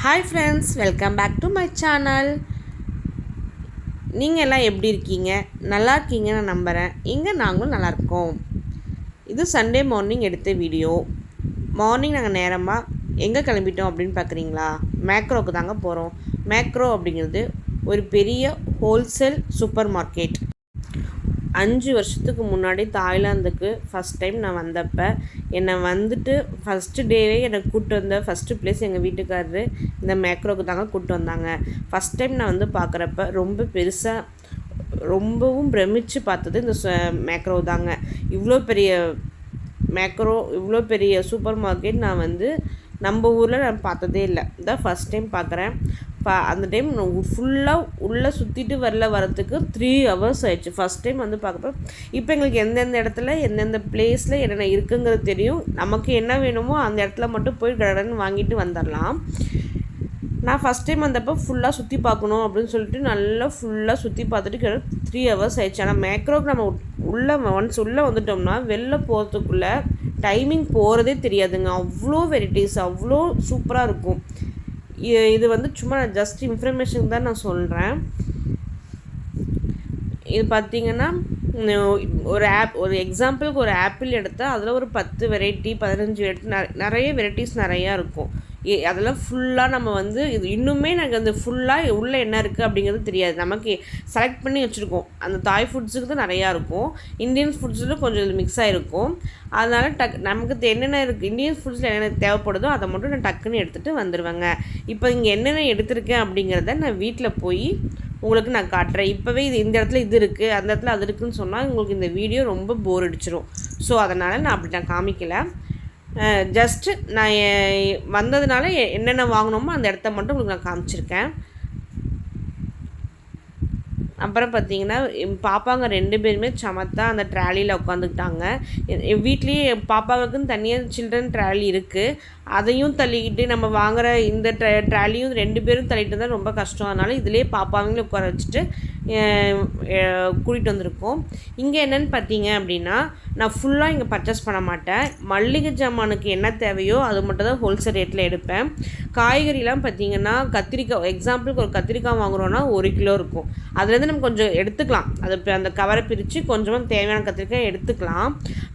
Hi friends, welcome back to my channel. நீங்கள் எல்லாம் எப்படி இருக்கீங்க? நல்லா இருக்கீங்கன்னு நான் நம்புகிறேன். இங்கே நாங்களும் நல்லாயிருக்கோம். இது சண்டே மார்னிங் எடுத்த வீடியோ. மார்னிங் நாங்கள் நேரமாக எங்கே கிளம்பிட்டோம் அப்படின்னு பார்க்குறீங்களா? மேக்ரோவுக்கு தாங்க போகிறோம். மேக்ரோ அப்படிங்கிறது ஒரு பெரிய ஹோல்சேல் சூப்பர் மார்க்கெட். 5 வருஷத்துக்கு முன்னாடி தாய்லாந்துக்கு ஃபஸ்ட் டைம் நான் வந்தப்போ என்னை வந்துட்டு ஃபஸ்ட்டு டேவே என்னை கூப்பிட்டு வந்த ஃபஸ்ட்டு ப்ளேஸ் எங்கள் வீட்டுக்காரரு இந்த மேக்ரோவுக்கு தாங்க கூப்பிட்டு வந்தாங்க. ஃபஸ்ட் டைம் நான் வந்து பார்க்குறப்ப ரொம்ப பெருசாக ரொம்பவும் பிரமிச்சு பார்த்தது இந்த மேக்ரோ தாங்க. இவ்வளோ பெரிய மேக்ரோ, இவ்வளோ பெரிய சூப்பர் மார்க்கெட் நான் வந்து நம்ம ஊரில் நான் பார்த்ததே இல்லை. இதான் ஃபஸ்ட் டைம் பார்க்குறேன். அந்த டைம் ஃபுல்லாக உள்ளே சுற்றிட்டு வரத்துக்கு 3 hours ஆயிடுச்சு. ஃபஸ்ட் டைம் வந்து பார்க்குறப்ப இப்போ எங்களுக்கு எந்தெந்த இடத்துல எந்தெந்த பிளேஸில் என்னென்ன இருக்குங்கிறது தெரியும். நமக்கு என்ன வேணுமோ அந்த இடத்துல மட்டும் போய் கடன்னு வாங்கிட்டு வந்துடலாம். நான் ஃபஸ்ட் டைம் வந்தப்போ ஃபுல்லாக சுற்றி பார்க்கணும் அப்படின்னு சொல்லிட்டு நல்லா ஃபுல்லாக சுற்றி பார்த்துட்டு 3 hours ஆயிடுச்சு. ஆனால் மேக்ரோக்கு நம்ம ஒன்ஸ் உள்ளே வந்துட்டோம்னா வெளில போகிறதுக்குள்ளே டைமிங் போகிறதே தெரியாதுங்க. அவ்வளோ வெரைட்டிஸ், அவ்வளோ சூப்பராக இருக்கும். இது வந்து சும்மா நான் ஜஸ்ட் இன்ஃபர்மேஷன் தான் நான் சொல்கிறேன். இது பார்த்திங்கன்னா ஒரு எக்ஸாம்பிளுக்கு ஒரு ஆப்பிள் எடுத்தால் அதில் ஒரு 10 வெரைட்டி 15 வெரைட்டி நிறைய வெரைட்டிஸ் நிறையா இருக்கும். அதெல்லாம் ஃபுல்லாக நம்ம வந்து இது இன்னுமே எனக்கு அந்த ஃபுல்லாக உள்ளே என்ன இருக்குது அப்படிங்கிறது தெரியாது. நமக்கு செலக்ட் பண்ணி வச்சுருக்கோம். அந்த தாய் ஃபுட்ஸுக்கு தான் நிறையா இருக்கும். இந்தியன் ஃபுட்ஸில் கொஞ்சம் மிக்ஸ் ஆகிருக்கும். அதனால் நமக்கு என்னென்ன இருக்குது, இந்தியன் ஃபுட்ஸில் என்னென்ன தேவைப்படுதோ அதை மட்டும் நான் டக்குன்னு எடுத்துகிட்டு வந்துடுவேங்க. இப்போ இங்கே என்னென்ன எடுத்திருக்கேன் அப்படிங்கிறத நான் வீட்டில் போய் உங்களுக்கு நான் காட்டுறேன். இப்போவே இந்த இடத்துல இது இருக்குது, அந்த இடத்துல அது இருக்குதுன்னு சொன்னால் உங்களுக்கு இந்த வீடியோ ரொம்ப போர் அடிச்சிடும். ஸோ அதனால் நான் அப்படி காமிக்கலை. ஜஸ்ட்டு நான் வந்ததுனால என்னென்ன வாங்கினோமோ அந்த இடத்த மட்டும் உங்களுக்கு நான் காமிச்சிருக்கேன். அப்புறம் பார்த்திங்கன்னா பாப்பாங்க 2 பேருமே சமத்தா அந்த ட்ராலியில் உட்காந்துக்கிட்டாங்க. வீட்லேயே பாப்பாவுக்குன்னு தனியாக சில்ட்ரன் ட்ராலி இருக்குது. அதையும் தள்ளிக்கிட்டு நம்ம வாங்குகிற இந்த ட்ராலியும் 2 பேரும் தள்ளிட்டு இருந்தால் ரொம்ப கஷ்டம். அதனால் இதிலே பாப்பாவங்களும் உட்கார வச்சுட்டு கூட்டிகிட்டு வந்திருக்கோம். இங்கே என்னென்னு பார்த்தீங்க அப்படின்னா நான் ஃபுல்லாக இங்கே பர்ச்சேஸ் பண்ண மாட்டேன். மல்லிகை ஜாமானுக்கு என்ன தேவையோ அது மட்டும் தான் ஹோல்சேல் ரேட்டில் எடுப்பேன். காய்கறிலாம் பார்த்திங்கன்னா கத்திரிக்காய், எக்ஸாம்பிளுக்கு ஒரு கத்திரிக்காய் வாங்குகிறோன்னா 1 கிலோ இருக்கும். அதுலேருந்து நம்ம கொஞ்சம் எடுத்துக்கலாம். அது அந்த கவரை பிரித்து கொஞ்சமாக தேவையான கத்திரிக்காய் எடுத்துக்கலாம்.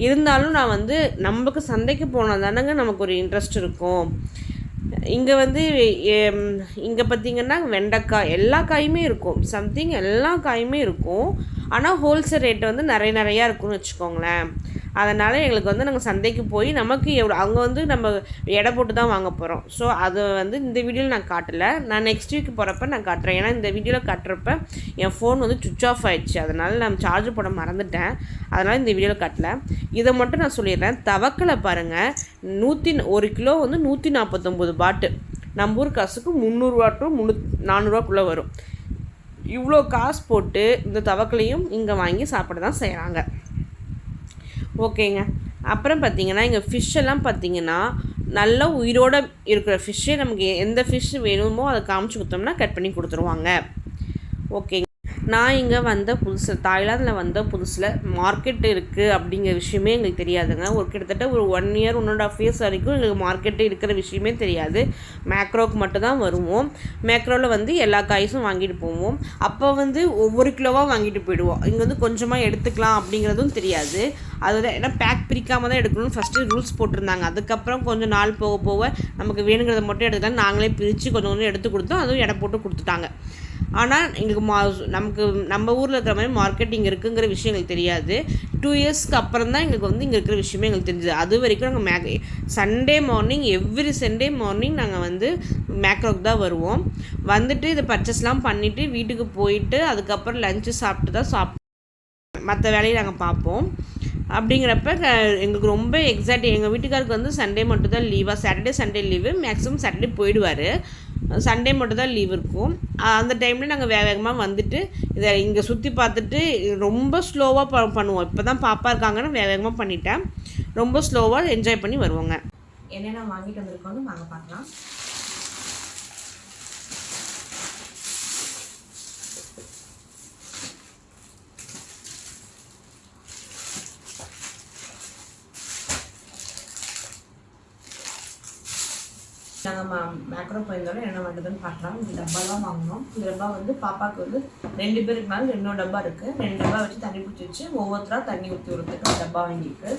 இருந்தாலும் நான் வந்து நமக்கு சந்தைக்கு போனால் தானேங்க நமக்கு ஒரு இன்ட்ரெஸ்ட் இருக்கும். இங்கே வந்து இங்கே பார்த்திங்கன்னா வெண்டைக்காய் எல்லா காயுமே இருக்கும். சம்திங் எல்லா காயுமே இருக்கும். ஆனால் ஹோல்சேல் ரேட்டு வந்து நிறையா இருக்குன்னு வச்சுக்கோங்களேன். அதனால் எங்களுக்கு வந்து நாங்கள் சந்தைக்கு போய் நமக்கு அங்கே வந்து நம்ம எடை போட்டு தான் வாங்க போகிறோம். ஸோ அதை வந்து இந்த வீடியோவில் நான் காட்டலை. நான் நெக்ஸ்ட் வீக் போகிறப்ப நான் காட்டுறேன். ஏன்னா இந்த வீடியோவில் காட்டுறப்ப என் ஃபோன் வந்து சுவிட்ச் ஆஃப் ஆகிடுச்சு. அதனால் நான் சார்ஜ் போட மறந்துட்டேன். அதனால் இந்த வீடியோவில் காட்டலை. இதை மட்டும் நான் சொல்லிடுறேன். தவக்கலை பாருங்கள், 1 கிலோ வந்து 149 பாட்டு. நம்ம ஊர் காசுக்கு 300 to 400 வரும். இவ்வளோ காசு போட்டு இந்த தவக்கலையும் இங்கே வாங்கி சாப்பிட தான் செய்கிறாங்க. ஓகேங்க. அப்புறம் பார்த்திங்கன்னா இங்கே ஃபிஷ்ஷெல்லாம் பார்த்திங்கன்னா நல்லா உயிரோடு இருக்கிற ஃபிஷ்ஷே நமக்கு எந்த ஃபிஷ் வேணுமோ அதை காமிச்சு கொடுத்தோம்னா கட் பண்ணி கொடுத்துருவாங்க. ஓகேங்க. நான் இங்கே வந்த புதுசில் தாய்லாந்தில் வந்த புதுசில் மார்க்கெட் இருக்குது அப்படிங்கிற விஷயமே எங்களுக்கு தெரியாதுங்க. கிட்டத்தட்ட ஒரு 1 year 1.5 years வரைக்கும் எங்களுக்கு மார்க்கெட்டு இருக்கிற விஷயமே தெரியாது. மேக்ரோவுக்கு மட்டும் தான் வருவோம். மேக்ரோவில் வந்து எல்லா காய்ஸும் வாங்கிட்டு போவோம். அப்போ வந்து ஒவ்வொரு கிலோவாக வாங்கிட்டு போயிடுவோம். இங்கே வந்து கொஞ்சமாக எடுத்துக்கலாம் அப்படிங்கிறதும் தெரியாது. அதுதான் ஏன்னா பேக் பிரிக்காமல் தான் எடுக்கணும்னு ஃபஸ்ட்டு ரூல்ஸ் போட்டிருந்தாங்க. அதுக்கப்புறம் கொஞ்சம் நாள் போக போக நமக்கு வேணுங்கிறத மட்டும் எடுத்துக்கலாம். நாங்களே பிரித்து கொஞ்சம் எடுத்து கொடுத்தோம். அதுவும் எடை போட்டு கொடுத்துட்டாங்க. ஆனால் எங்களுக்கு நமக்கு நம்ம ஊரில் இருக்கிற மாதிரி மார்க்கெட்டிங் இருக்குங்கிற விஷயம் எங்களுக்கு தெரியாது. 2 yearsக்கு அப்புறம் தான் எங்களுக்கு வந்து இங்கே இருக்கிற விஷயமே எங்களுக்கு தெரிஞ்சது. அது வரைக்கும் நாங்கள் Sunday morning every Sunday morning நாங்கள் வந்து மேக்ரோக்கு தான் வருவோம். வந்துட்டு இதை பர்ச்சேஸ்லாம் பண்ணிவிட்டு வீட்டுக்கு போயிட்டு அதுக்கப்புறம் லஞ்சு சாப்பிட்டு தான் மற்ற வேலையை நாங்கள் பார்ப்போம். அப்படிங்கிறப்ப எங்களுக்கு ரொம்ப எங்கள் வீட்டுக்காருக்கு வந்து சண்டே மட்டும் தான் லீவாக, Saturday Sunday leave, maximum Saturday போயிடுவார். சண்டே மட்டும் தான் லீவ் இருக்கும். அந்த டைமில் நாங்கள் வேகமாக வந்துட்டு இதை இங்கே சுற்றி பார்த்துட்டு ரொம்ப ஸ்லோவாக பண்ணுவோம். இப்போ தான் பாப்பா இருக்காங்கன்னு வேகமாக பண்ணிட்டேன். ரொம்ப ஸ்லோவாக என்ஜாய் பண்ணி வருவோங்க. என்னென்ன வாங்கிட்டு வந்திருக்கோன்னு வாங்க பார்க்கலாம். நாங்கள் மேக்ரோ போயிருந்தாலும் என்ன பண்ணுறதுன்னு பார்க்கலாம். இந்த டப்பா தான் வாங்கினோம். இந்த டப்பா வந்து பாப்பாவுக்கு வந்து 2 பேருக்கு மேலே 2 டப்பா இருக்குது. 2 டப்பா வச்சு தண்ணி பிடிச்சி வச்சு ஒவ்வொருத்தராக தண்ணி ஊற்றி விடுறதுக்கு ஒரு டப்பா வாங்கியிருக்கு.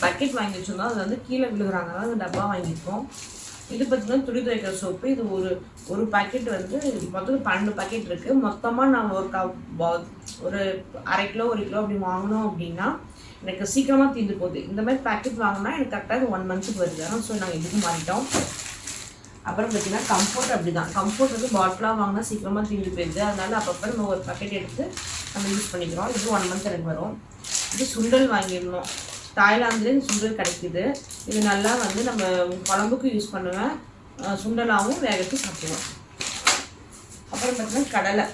பக்கெட் வாங்கி வச்சுருந்தோம், அது வந்து கீழே விழுகிறாங்க, அந்த டப்பா வாங்கியிருக்கோம். இது பார்த்திங்கன்னா துணி துவைக்கிற சோப்பு. இது ஒரு பாக்கெட் வந்து மொத்தம் 12 பாக்கெட் இருக்குது. மொத்தமாக நான் ஒரு அரை கிலோ 1 கிலோ அப்படி வாங்கினோம் அப்படின்னா எனக்கு சீக்கிரமாக தீர்ந்து போகுது. இந்த மாதிரி பேக்கெட் வாங்கினா எனக்கு கரெக்டாக 1 மந்த்துக்கு வருது. ஆனால் ஸோ நாங்கள் இதுக்கு மாறிட்டோம். அப்புறம் பார்த்திங்கன்னா கம்ஃபர்ட் அப்படி தான். கம்ஃபர்ட் வந்து பாட்டிலாக வாங்கினா சீக்கிரமாக தீர்ந்து போயிடுது. அதனால் அப்பப்போ நம்ம ஒரு பாக்கெட் எடுத்து நம்ம யூஸ் பண்ணிக்கிறோம். இது 1 மந்த் எனக்கு வரும். இது சுண்டல் வாங்கிடணும். தாய்லாந்துலேயே சுண்டல் கிடைக்கிது. இது நல்லா வந்து நம்ம குழம்புக்கு யூஸ் பண்ணுவேன். சுண்டலாகவும் வேக வச்சு சாப்பிடுவோம். அப்புறம் பார்த்திங்கன்னா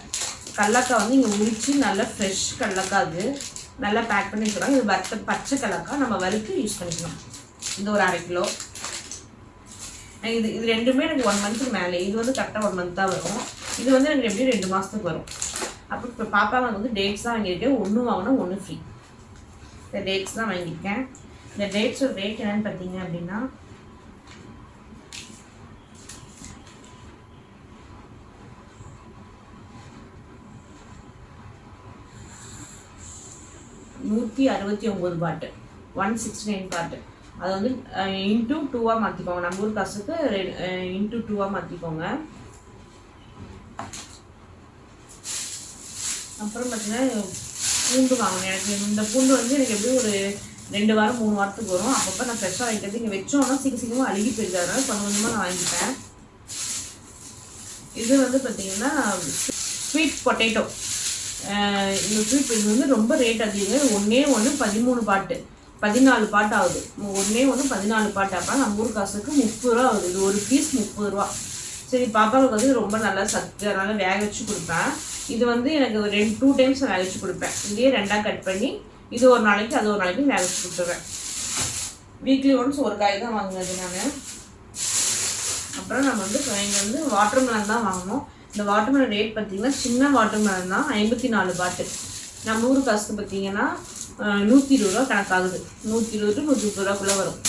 கடலக்காய் வந்து இங்கே உரித்து நல்லா ஃப்ரெஷ் கடலக்காய் அது நல்லா பேக் பண்ணி வச்சுருவாங்க. இது பச்சை கடலக்காய் நம்ம வறுத்து யூஸ் பண்ணிக்கலாம். இது ஒரு அரை கிலோ. இது ரெண்டுமே எனக்கு 1 மந்த்துக்கு மேலே. இது வந்து கரெக்டாக 1 மந்த் தான் வரும். இது வந்து எனக்கு எப்படியும் 2 மாதத்துக்கு வரும். அப்புறம் இப்போ பாப்பாவை வந்து டேட்ஸ் தான் வாங்கியிருக்கேன். 1 வாங்கினா 1 ஃப்ரீ. இந்த டேட்ஸ் தான் வாங்கியிருக்கேன். இந்த டேட்ஸோட ரேட் என்னென்னு பார்த்தீங்க அப்படின்னா $169 பாட்டு, 169 பாட்டு. அது வந்து இன்ட்டு 2 மாற்றிக்கோங்க. நம்ம ஊர் காசுக்கு இன்ட்டு 2 மாற்றிக்கோங்க. அப்புறம் பார்த்தீங்கன்னா பூண்டு வாங்கினேன். எனக்கு இந்த பூண்டு வந்து எனக்கு எப்படியும் ஒரு 2 வாரம் 3 வாரத்துக்கு வரும். அப்பப்போ நான் ஃப்ரெஷ்ஷாக வாங்கிக்கிறது. இங்கே வச்சோன்னா சீக்கிரமாக அழுகி போயிடுது. அதனால கொஞ்சம் கொஞ்சமாக நான் வாங்கிப்பேன். இது வந்து பார்த்திங்கன்னா ஸ்வீட் பொட்டேட்டோ. இந்த ஸ்வீட் இது வந்து ரொம்ப ரேட் அதிகம். ஒன்று 13 பாட்டு, 14 பாட்டு ஆகுது. ஒன்று 14 பாட்டு. அப்போ நம்ம ஊர் காசுக்கு 30 ரூபா ஆகுது. இது ஒரு பீஸ் 30 ரூபா. சரி, பாப்பாவுக்கு வந்து ரொம்ப நல்லா சத்து, அதனால் வேக வச்சு கொடுப்பேன். இது வந்து எனக்கு 2 டைம்ஸ் வேக வச்சு கொடுப்பேன். இதே 2ஆக கட் பண்ணி இது ஒரு நாளைக்கு அது ஒரு நாளைக்கு வேக வச்சு கொடுத்துருவேன். வீக்லி ஒன்ஸ் ஒரு காய் தான் வாங்கினது நான். அப்புறம் நம்ம வந்து இங்கே வந்து வாட்டர்மெலன் தான் வாங்கினோம். இந்த வாட்டர்மெலன் ரேட் பார்த்திங்கன்னா சின்ன வாட்டர்மெலன் தான் 54 பாட்டு. நம்ம ஊர் காசுக்கு பார்த்திங்கன்னா 120 ரூபா கணக்காகுது. 120 to 130 ரூபாக்குள்ளே வரும்.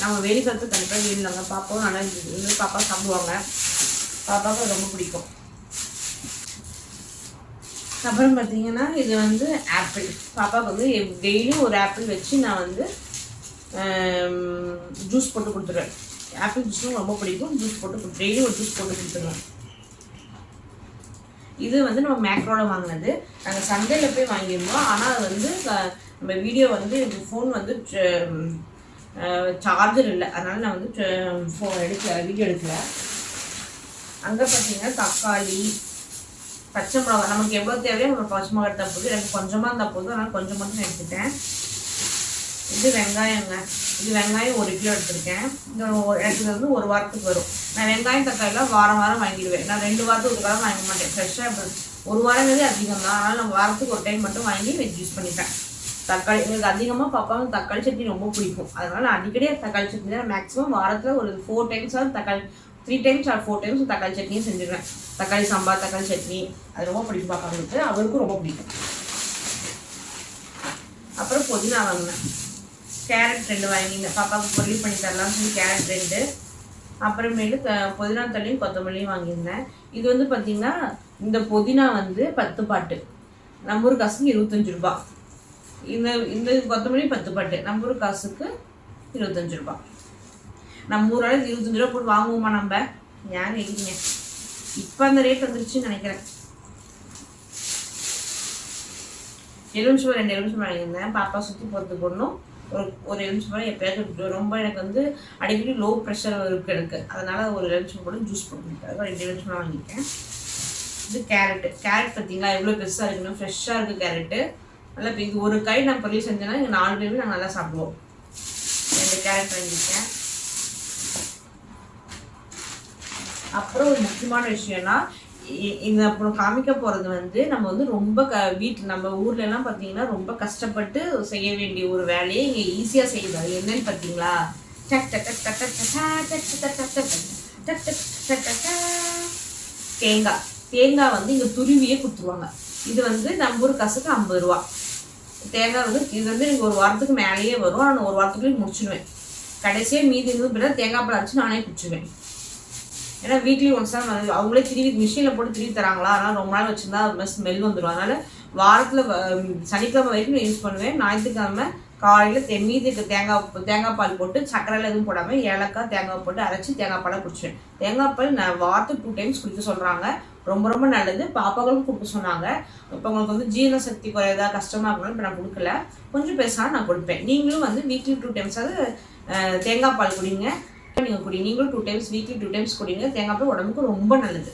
நம்ம வெளிக்காலத்து கண்டிப்பாக வீடுலாங்க. பாப்பாவும் நல்லா இருந்தது. பாப்பா சாப்பிடுவாங்க. பாப்பாவுக்கு ரொம்ப பிடிக்கும். அப்புறம் பார்த்திங்கன்னா இது வந்து ஆப்பிள். பாப்பாவுக்கு வந்து டெய்லியும் ஒரு ஆப்பிள் வச்சு நான் வந்து ஜூஸ் போட்டு கொடுத்துருவேன். ஆப்பிள் ஜூஸும் ரொம்ப பிடிக்கும். ஜூஸ் போட்டு டெய்லியும் ஒரு ஜூஸ் போட்டு கொடுத்துருவேன். இது வந்து நம்ம மேக்ரோவில் வாங்கினது. நாங்கள் சந்தையில் போய் வாங்கியிருந்தோம். ஆனால் அது வந்து நம்ம வீடியோ வந்து எனக்கு ஃபோன் வந்து சார்ஜர் இல்லை. அதனால் நான் வந்து வீடியோ எடுக்கல. அங்கே பார்த்திங்கன்னா தக்காளி, பச்சை மிளகா நமக்கு எவ்வளோ தேவையோ நம்ம பச்சை மிளகா எடுத்தால் போதும். எனக்கு கொஞ்சமாக இருந்தால் போதும். அதனால் கொஞ்சம் மட்டும் எடுத்துட்டேன். இது வெங்காயங்க. இது வெங்காயம் 1 கிலோ எடுத்துருக்கேன். எனக்கு வந்து 1 வாரத்துக்கு வரும். நான் வெங்காயம் தக்காளிலாம் வாரம் வாங்கிடுவேன். நான் 2 வாரத்துக்கு ஒரு வாரம் வாங்க மாட்டேன். ஃப்ரெஷ்ஷாக 1 வாரங்கிறது அதிகம் தான். அதனால் நம்ம வாரத்துக்கு ஒரு டைம் மட்டும் வாங்கி வச்சு யூஸ் பண்ணிப்பேன். தக்காளி எனக்கு அதிகமாக பாப்பாவுக்கு தக்காளி சட்னி ரொம்ப பிடிக்கும். அதனால் நான் அடிக்கடி தக்காளி சட்னி தான். மேக்ஸிமம் வாரத்தில் ஒரு 4 டைம்ஸாவது 3 டைம்ஸ் ஆர் 4 டைம்ஸ் தக்காளி சட்னியும் செஞ்சுருவேன். தக்காளி சாம்பார், தக்காளி சட்னி அது ரொம்ப பிடிக்கும் பாப்பாவுக்கு. அவருக்கும் ரொம்ப பிடிக்கும். அப்புறம் புதினா வாங்கினேன். கேரட் 2 வாங்கினேன். பாப்பாவுக்கு பொரியல் பண்ணி தரலாம்னு சொல்லி கேரட் 2. அப்புறமேலு புதினா தள்ளியும் கொத்தமல்லியும் வாங்கியிருந்தேன். இது வந்து பார்த்திங்கன்னா இந்த புதினா வந்து 10 பாட்டு. நம்ம ஊர் காசுக்கு 25 ரூபா. இந்த கொத்தமல்லி 10 பாட்டு. நம்ம ஊர் காசுக்கு 25 ரூபா. நம்ம ஊரால் 25 ரூபா போட்டு வாங்குவோமா நம்ம? ஏன் கேட்குறீங்க? இப்போ அந்த ரேட் வந்துருச்சுன்னு நினைக்கிறேன். எலுமிச்சம்பழம் 2 எலுமிச்சம்பழம் வாங்கியிருந்தேன். பாப்பா சுற்றி போகிறதுக்கு ஒன்றும் ஒரு எலுமிச்சம்பழம் எப்போயாவது ரொம்ப எனக்கு வந்து அடிக்கடி லோ ப்ரெஷர் இருக்குது எனக்கு. அதனால் ஒரு எலுமிச்சம்பழம் ஜூஸ் போட்டுருக்கேன். 2 எலுமிச்சம்பழம் வாங்கியிருக்கேன். இது கேரட்டு. கேரட் பார்த்தீங்களா எவ்வளோ பெருசாக இருக்குன்னு? ஃப்ரெஷ்ஷாக இருக்குது கேரட்டு. நல்லா இப்போ இது ஒரு காய் நான் பொரியல் செஞ்சேன்னா இங்கே 4 பேருமே நாங்கள் நல்லா சாப்பிடுவோம். 2 கேரட் வாங்கியிருக்கேன். அப்புறம் ஒரு முக்கியமான விஷயம்னா இந்த அப்புறம் காமிக்க போகிறது வந்து நம்ம வந்து ரொம்ப வீட்டில் நம்ம ஊர்லலாம் பார்த்தீங்கன்னா ரொம்ப கஷ்டப்பட்டு செய்ய வேண்டிய ஒரு வேலையை இங்கே ஈஸியாக செய்யுது. அது என்னன்னு பார்த்தீங்களா? தேங்காய் வந்து இங்கே துருவியே கொடுத்துருவாங்க. இது வந்து நம்ம ஊர் காசுக்கு 50 ரூபா. தேங்காய் வந்து இது வந்து எனக்கு ஒரு வாரத்துக்கு மேலேயே வரும். ஆனால் ஒரு வாரத்துக்குள்ளே முடிச்சுடுவேன். கடைசியாக மீதி இருந்தது தேங்காய் பால் அரைச்சி நானே குடிச்சுவேன். ஏன்னா வீக்லி ஒன்ஸ் தான் அவங்களே திருவி மிஷினில் போட்டு திருவி தராங்களா, அதனால் ரொம்ப நாள் வச்சுருந்தா அது மாதிரி ஸ்மெல் வந்துடும். அதனால் வாரத்தில் சனிக்கிழமை வரைக்கும் நான் யூஸ் பண்ணுவேன். ஞாயிற்றுக்கிழமை காலையில் மீதி தேங்காய் பால் போட்டு சக்கரையில் எதுவும் போடாமல் ஏலக்காய் தேங்காய் போட்டு அரைச்சி தேங்காய் பாலை குடிச்சுவேன். தேங்காய் பால் நான் வாரத்துக்கு 2 டைம்ஸ் குடிக்க சொல்கிறாங்க. ரொம்ப ரொம்ப நல்லது. பாப்பாக்களும் கொடுக்க சொன்னாங்க. இப்போ உங்களுக்கு வந்து ஜீரண சக்தி குறையதா கஷ்டமாக இருக்கணும். இப்போ நான் கொடுக்கல, கொஞ்சம் பெருசாக நான் கொடுப்பேன். நீங்களும் வந்து வீக்லி 2 டைம்ஸாவது தேங்காய் பால் குடிங்க. நீங்கள் குடி, நீங்களும் 2 டைம்ஸ் வீக்லி 2 டைம்ஸ் குடிங்க. தேங்காய் பால் உடம்புக்கு ரொம்ப நல்லது.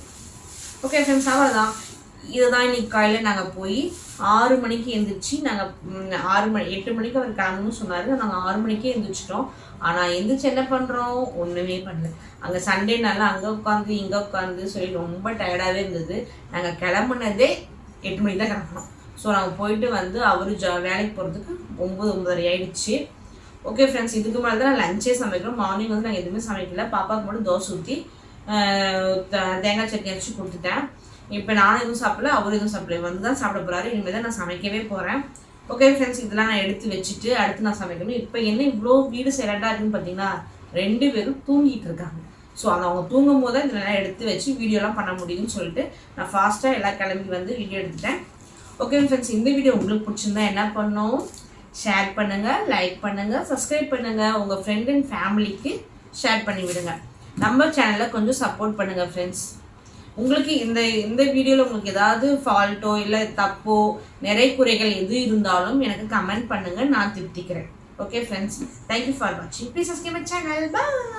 ஓகே ஃப்ரெண்ட்ஸ், அவ்வளோதான். இதுதான் இன்னைக்கு காலையில் நாங்கள் போய் 6 மணிக்கு எழுந்திரிச்சு நாங்கள் 8 மணிக்கு அவர் கிளம்பணும்னு சொன்னார். நாங்கள் 6 மணிக்கே எழுந்திரிச்சிட்டோம். ஆனால் எழுந்திரிச்சு என்ன பண்ணுறோம், ஒன்றுமே பண்ணல. அங்கே சண்டேனால அங்கே உட்காந்து இங்கே உட்காந்து சொல்லி ரொம்ப டயர்டாகவே இருந்தது. நாங்கள் கிளம்புனதே 8 மணிக்கு தான் கிளம்பணும். ஸோ நாங்கள் போயிட்டு வந்து அவர் வேலைக்கு போகிறதுக்கு 9:30 ஆயிடுச்சு. ஓகே ஃப்ரெண்ட்ஸ், இதுக்கு மேலே தான் நான் லஞ்சே சமைக்கிறோம். மார்னிங் வந்து நாங்கள் எதுவுமே சமைக்கல. பாப்பாவுக்கு மட்டும் தோசை ஊற்றி தேங்காய் சட்னி அரைச்சி கொடுத்துட்டேன். இப்போ நானும் எதுவும் சாப்பிடல, அவர் எதுவும் சாப்பிடல. வந்து தான் சாப்பிட போகிறாரு. இனிமேல் தான் நான் சமைக்கவே போகிறேன். ஓகே ஃப்ரெண்ட்ஸ், இதெல்லாம் நான் எடுத்து வச்சுட்டு அடுத்து நான் சமைக்கணும். இப்போ என்ன இவ்வளோ வீடு சைலண்டாக இருக்குன்னு பார்த்தீங்கன்னா 2 பேரும் தூங்கிட்டு இருக்காங்க. ஸோ அவங்க தூங்கும் போது தான் இதெல்லாம் எடுத்து வச்சு வீடியோலாம் பண்ண முடியும்னு சொல்லிட்டு நான் ஃபாஸ்ட்டாக எல்லாம் கிளம்பி வந்து வீடியோ எடுத்துட்டேன். ஓகே ஃப்ரெண்ட்ஸ், இந்த வீடியோ உங்களுக்கு பிடிச்சிருந்தா என்ன பண்ணணும், ஷேர் பண்ணுங்கள், லைக் பண்ணுங்கள், சப்ஸ்கிரைப் பண்ணுங்கள், உங்கள் ஃப்ரெண்ட் அண்ட் ஃபேமிலிக்கு ஷேர் பண்ணி விடுங்க. நம்ம சேனலை கொஞ்சம் சப்போர்ட் பண்ணுங்கள் ஃப்ரெண்ட்ஸ். உங்களுக்கு இந்த வீடியோவில் உங்களுக்கு ஏதாவது ஃபால்ட்டோ இல்லை தப்போ நிறைய குறைகள் எது இருந்தாலும் எனக்கு கமெண்ட் பண்ணுங்கள், நான் திருப்திக்கிறேன். ஓகே ஃப்ரெண்ட்ஸ், தேங்க்யூ ஃபார் வாட்சிங். Please subscribe my channel. Bye.